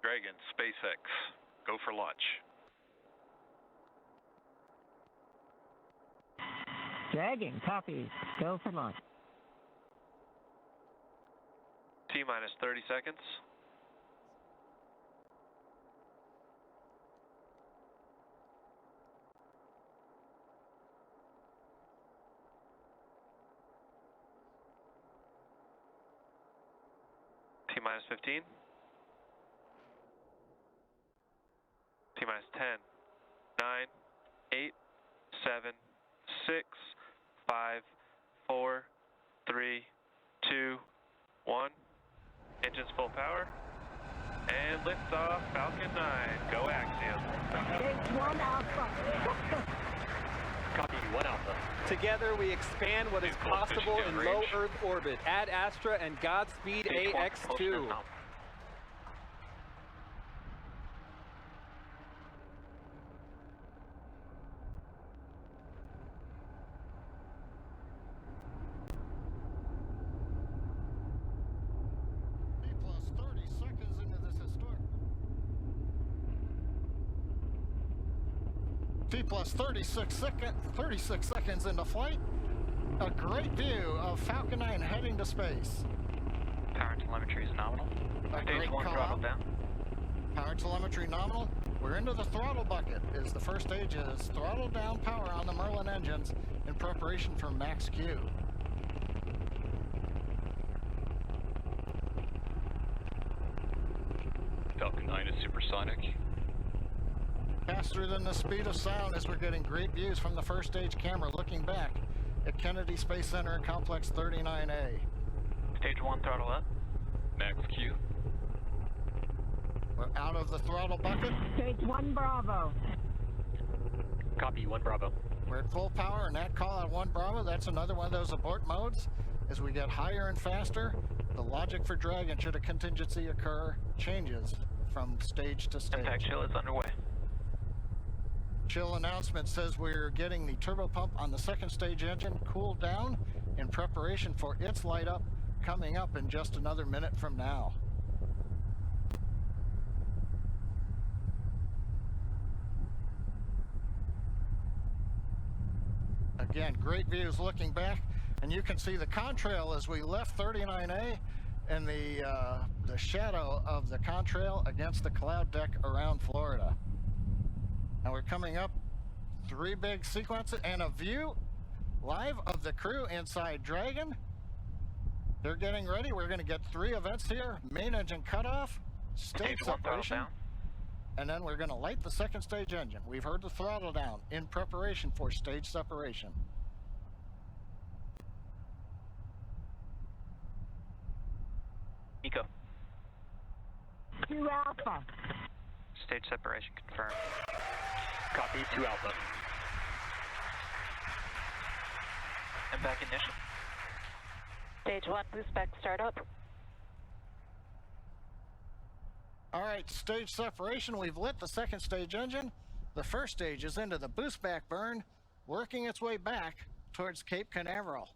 Dragon, SpaceX. Go for launch. Dragon, copy. Go for launch. T-minus 30 seconds. T-minus 15. T-minus 10, 9, 8, 7, 6, 5, 4, 3, 2, 1. Engines full power. And liftoff, Falcon 9. Go Axiom. It's 1 Alpha. Copy, 1 Alpha. Together we expand what is possible in low Earth orbit. Ad Astra and Godspeed Ax-2. T plus 36 seconds into flight. A great view of Falcon 9 heading to space. Power telemetry is nominal. Stage 1 throttle down. Power telemetry nominal. We're into the throttle bucket. Is the first stage is throttle down power on the Merlin engines in preparation for max Q. Falcon 9 is supersonic. Faster than the speed of sound as we're getting great views from the first stage camera looking back at Kennedy Space Center and Complex 39A. Stage 1 throttle up. Max Q. We're out of the throttle bucket. Stage 1 Bravo. Copy, 1 Bravo. We're at full power and that call on 1 Bravo, that's another one of those abort modes. As we get higher and faster, the logic for Dragon should a contingency occur changes from stage to stage. Impact chill is underway. Chill announcement says we're getting the turbo pump on the second stage engine cooled down in preparation for its light up coming up in just another minute from now. Again, great views looking back, and you can see the contrail as we left 39A and the shadow of the contrail against the cloud deck around Florida. And we're coming up 3 big sequences and a view live of the crew inside Dragon. They're getting ready. We're going to get 3 events here. Main engine cutoff, stage separation, and then we're going to light the second stage engine. We've heard the throttle down in preparation for stage separation. Eco. 2 Alpha. Stage separation confirmed. Copy, 2 Alpha. And back ignition. Stage 1 boost back startup. All right, stage separation. We've lit the second stage engine. The first stage is into the boost back burn, working its way back towards Cape Canaveral.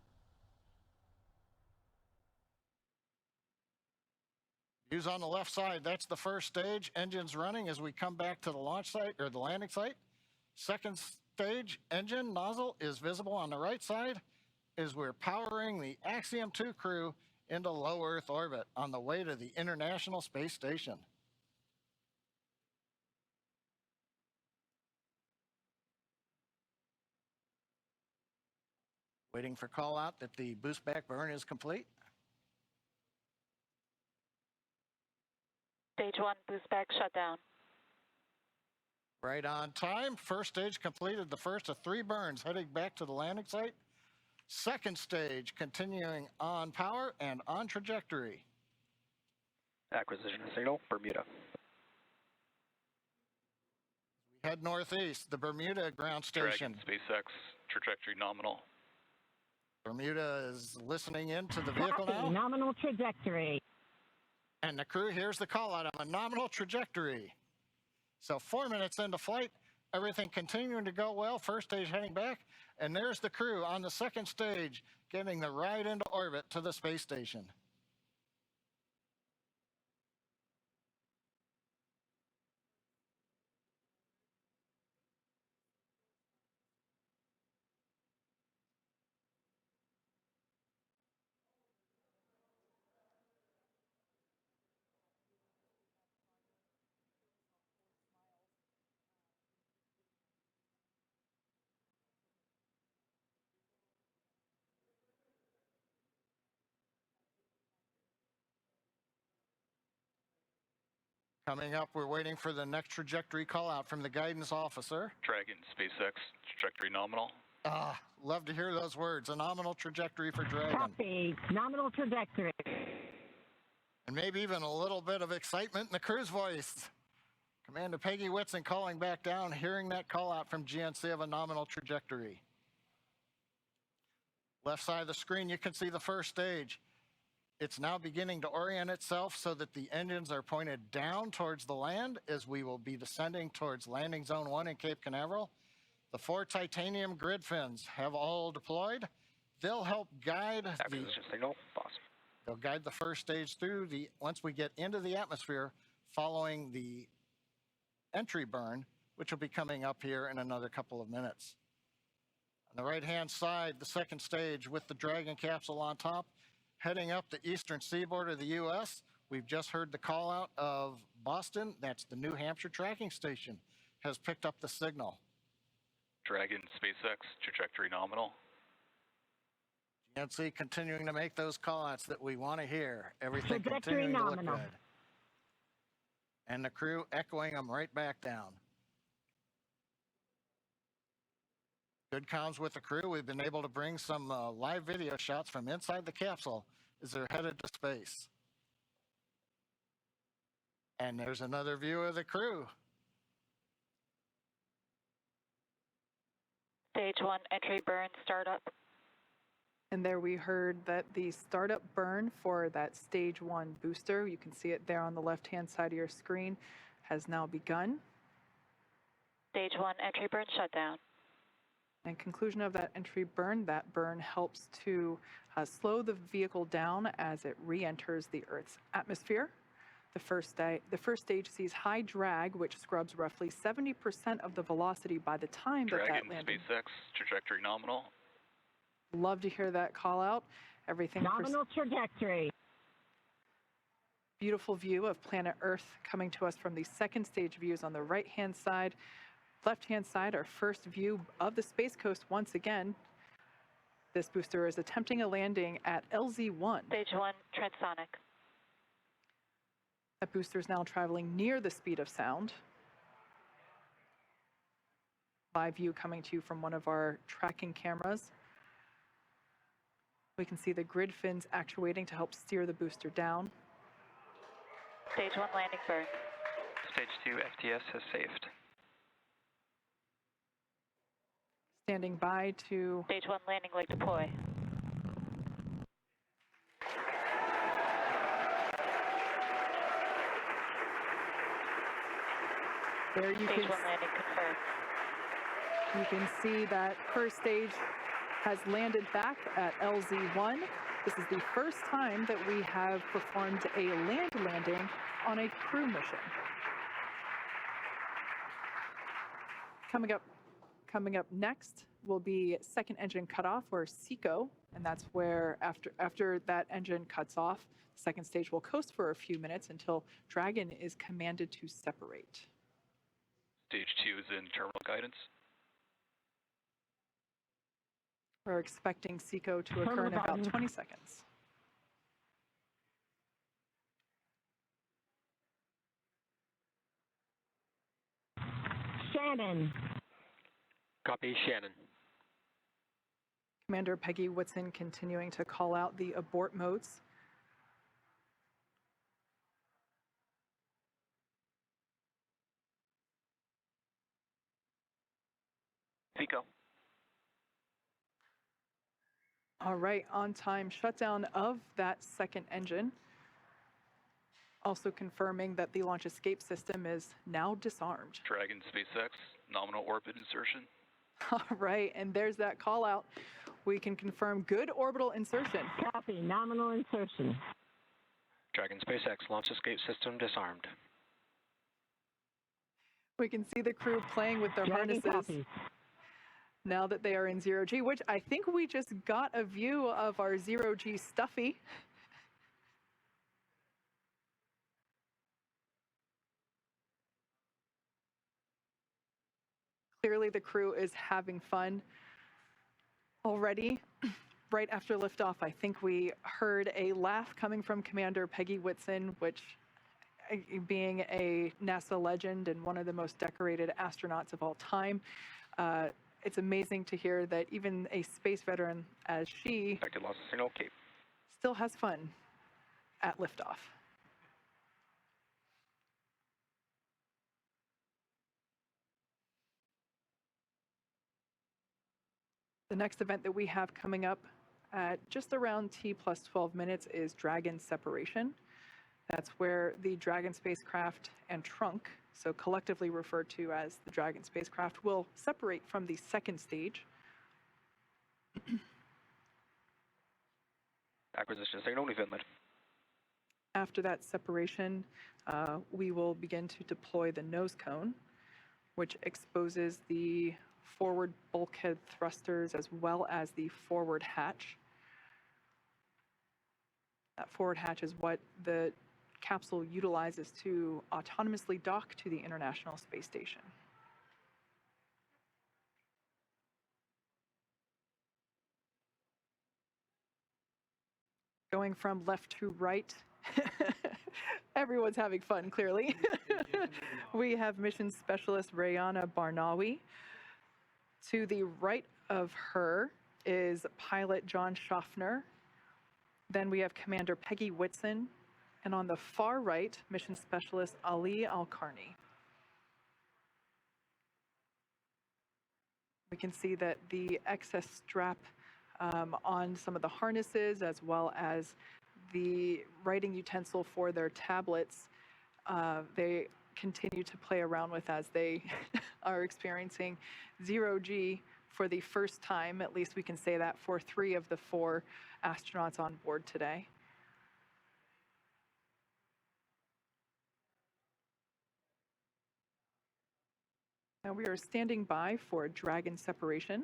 Views on the left side, that's the first stage. Engines running as we come back to the launch site or the landing site. Second stage engine nozzle is visible on the right side as we're powering the Axiom 2 crew into low Earth orbit on the way to the International Space Station. Waiting for call out that the boost back burn is complete. Stage 1 boost back shutdown. Right on time. First stage completed the first of 3 burns heading back to the landing site. Second stage continuing on power and on trajectory. Acquisition signal, Bermuda. We head northeast, the Bermuda ground station. Dragon, SpaceX, trajectory nominal. Bermuda is listening into the vehicle now. Nominal trajectory. And the crew hears the call out of a nominal trajectory. So 4 minutes into flight, everything continuing to go well. First stage heading back, and there's the crew on the second stage getting the ride into orbit to the space station. Coming up, we're waiting for the next trajectory call out from the guidance officer. Dragon, SpaceX, trajectory nominal. Love to hear those words. A nominal trajectory for Dragon. Copy. Nominal trajectory. And maybe even a little bit of excitement in the crew's voice. Commander Peggy Whitson calling back down, hearing that call out from GNC of a nominal trajectory. Left side of the screen, you can see the first stage. It's now beginning to orient itself so that the engines are pointed down towards the land as we will be descending towards landing zone 1 in Cape Canaveral. The 4 titanium grid fins have all deployed. They'll help guide Acquisition signal, boss. They'll guide the first stage through once we get into the atmosphere following the entry burn, which will be coming up here in another couple of minutes. On the right-hand side, the second stage with the Dragon capsule on top, heading up the eastern seaboard of the U.S. We've just heard the call out of Boston. That's the New Hampshire tracking station, has picked up the signal. Dragon, SpaceX, trajectory nominal. GNC continuing to make those call outs that we want to hear. Everything Trajectory continuing to look nominal. good. And the crew echoing them right back down. Good comms with the crew. We've been able to bring some live video shots from inside the capsule as they're headed to space. And there's another view of the crew. Stage 1 entry burn startup. And there we heard that the startup burn for that stage 1 booster, you can see it there on the left-hand side of your screen, has now begun. Stage 1 entry burn shutdown. And conclusion of that entry burn, that burn helps to slow the vehicle down as it re-enters the Earth's atmosphere. The first stage sees high drag, which scrubs roughly 70% of the velocity by the time that Dragon, landing. SpaceX, trajectory nominal. Love to hear that call out. Everything. Nominal trajectory. Beautiful view of planet Earth coming to us from the second stage views on the right-hand side. Left-hand side, our first view of the Space Coast once again. This booster is attempting a landing at LZ-1. Stage 1 transonic. That booster is now traveling near the speed of sound. Live view coming to you from one of our tracking cameras. We can see the grid fins actuating to help steer the booster down. Stage 1 landing burn. Stage 2 FTS has saved. Standing by to Stage 1 landing leg deploy. there you Stage 1 landing confirmed. You can see that first stage has landed back at LZ-1. This is the first time that we have performed a land landing on a crew mission. Coming up next will be second engine cutoff, or SECO, and that's where after that engine cuts off, the second stage will coast for a few minutes until Dragon is commanded to separate. Stage 2 is in terminal guidance. We're expecting SECO to occur in about 20 seconds. Shannon. Copy, Shannon. Commander Peggy Whitson continuing to call out the abort modes. SECO. All right, on time shutdown of that second engine. Also confirming that the launch escape system is now disarmed. Dragon, SpaceX, nominal orbit insertion. All right, and there's that call out. We can confirm good orbital insertion. Copy. Nominal insertion. Dragon, SpaceX, launch escape system disarmed. We can see the crew playing with their Dragon harnesses copies. now that they are in 0G, which I think we just got a view of our 0G Stuffy. Clearly the crew is having fun already. Right after liftoff, I think we heard a laugh coming from Commander Peggy Whitson, which being a NASA legend and one of the most decorated astronauts of all time, it's amazing to hear that even a space veteran as she Expected loss of signal, Cape. still has fun at liftoff. The next event that we have coming up at just around T plus 12 minutes is Dragon separation. That's where the Dragon spacecraft and trunk, so collectively referred to as the Dragon spacecraft, will separate from the second stage. Acquisition signal, we've inlet. After that separation, we will begin to deploy the nose cone, which exposes the forward bulkhead thrusters as well as the forward hatch. That forward hatch is what the capsule utilizes to autonomously dock to the International Space Station. Going from left to right, everyone's having fun, clearly. We have mission specialist Rayana Barnawi. To the right of her is pilot John Schaffner. Then we have Commander Peggy Whitson. And on the far right, mission specialist Ali Al-Karni. We can see that the excess strap on some of the harnesses, as well as the writing utensil for their tablets, they continue to play around with as they are experiencing 0G for the first time. At least we can say that for 3 of the 4 astronauts on board today. Now we are standing by for Dragon separation,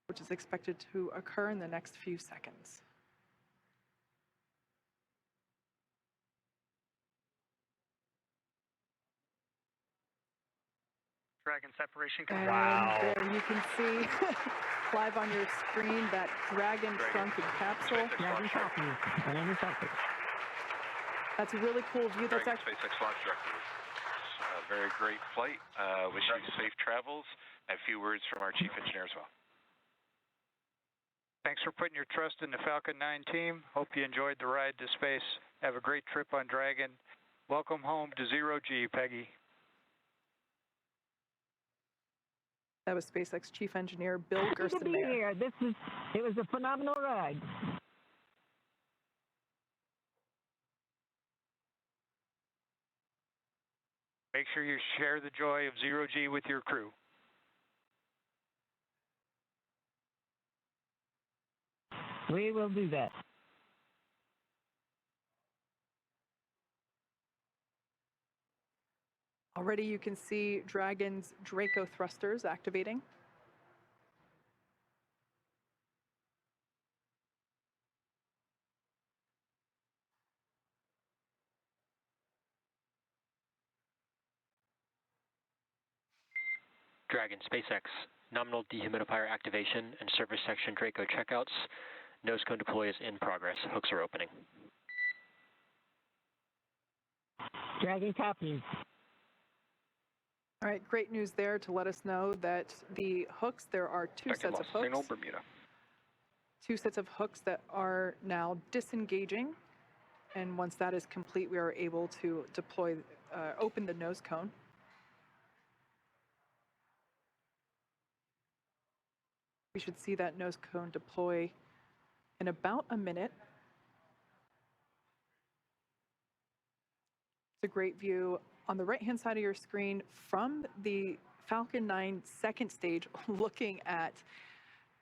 which is expected to occur in the next few seconds. Dragon separation. And Wow. there you can see live on your screen that Dragon trunk and capsule. Dragon copy. Dragon copy. That's a really cool view. That's Dragon actually SpaceX launch director. A very great flight. Wish you safe travels. And a few words from our chief engineer as well. Thanks for putting your trust in the Falcon 9 team. Hope you enjoyed the ride to space. Have a great trip on Dragon. Welcome home to 0G, Peggy. that was SpaceX Chief Engineer Bill Happy to be Gerstenmaier. here. It was a phenomenal ride. Make sure you share the joy of 0G with your crew. We will do that. Already you can see Dragon's Draco thrusters activating. Dragon SpaceX, nominal dehumidifier activation and service section Draco checkouts. Nose cone deploy is in progress. Hooks are opening. Dragon copies. All right, great news there to let us know that the hooks, there are two sets of hooks. Signal, Bermuda. Two sets of hooks that are now disengaging. And once that is complete, we are able to deploy, open the nose cone. We should see that nose cone deploy in about a minute. It's a great view on the right-hand side of your screen from the Falcon 9 second stage, looking at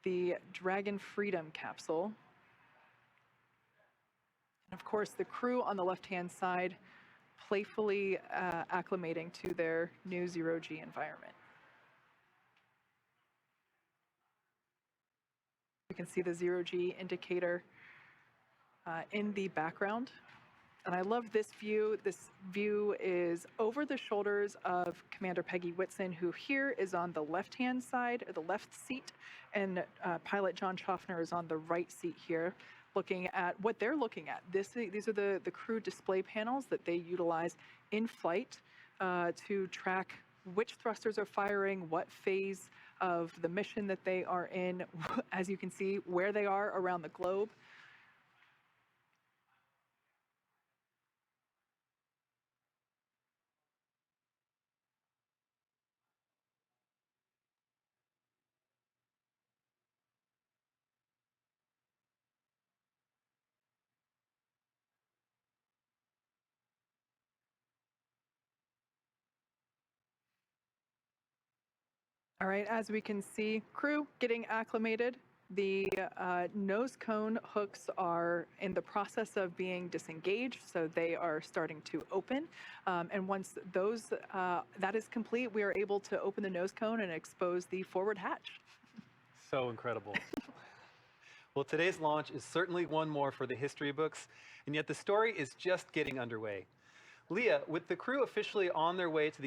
the Dragon Freedom capsule. And of course, the crew on the left-hand side playfully acclimating to their new 0G environment. You can see the 0G indicator in the background. And I love this view. This view is over the shoulders of Commander Peggy Whitson, who here is on the left-hand side, or the left seat, and pilot John Schaffner is on the right seat here. looking at what they're looking at. These are the crew display panels that they utilize in flight to track which thrusters are firing, what phase of the mission that they are in, as you can see, where they are around the globe. All right, as we can see, crew getting acclimated. The nose cone hooks are in the process of being disengaged, so they are starting to open. And once that is complete, we are able to open the nose cone and expose the forward hatch. So incredible. Well, today's launch is certainly one more for the history books, and yet the story is just getting underway. Leah, with the crew officially on their way to the